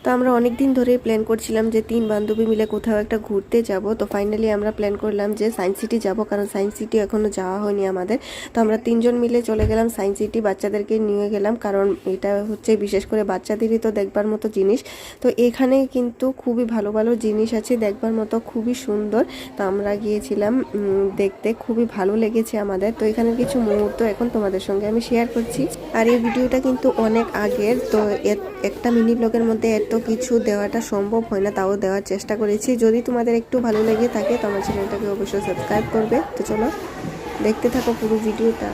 তো আমরা অনেক দিন ধরেই প্ল্যান করছিলাম যে 3 বান্ধবী মিলে কোথাও একটা ঘুরতে যাব। তো ফাইনালি আমরা প্ল্যান করলাম যে সায়েন্স সিটি যাব, কারণ সায়েন্স সিটি এখনো যাওয়া হয়নি আমাদের। তো আমরা 3জন মিলে চলে গেলাম সায়েন্স সিটি, বাচ্চাদেরকে নিয়ে গেলাম, কারণ এটা হচ্ছে বিশেষ করে বাচ্চাদেরই তো দেখবার মতো জিনিস। তো এখানে কিন্তু খুবই ভালো ভালো জিনিস আছে দেখবার মতো, খুবই সুন্দর। তো আমরা গিয়েছিলাম দেখতে, খুবই ভালো লেগেছে আমাদের। তো এখানের কিছু মুহূর্ত এখন তোমাদের সঙ্গে আমি শেয়ার করছি। আর এই ভিডিওটা কিন্তু অনেক আগের, তো একটা মিনি ব্লগের মধ্যে এত কিছু দেওয়াটা সম্ভব হয় না, তাও দেওয়ার চেষ্টা করেছি। যদি তোমাদের একটু ভালো লেগে থাকে তো আমার চ্যানেলটাকে অবশ্যই সাবস্ক্রাইব করবে। তো চলো দেখতে থাকো পুরো ভিডিওটা।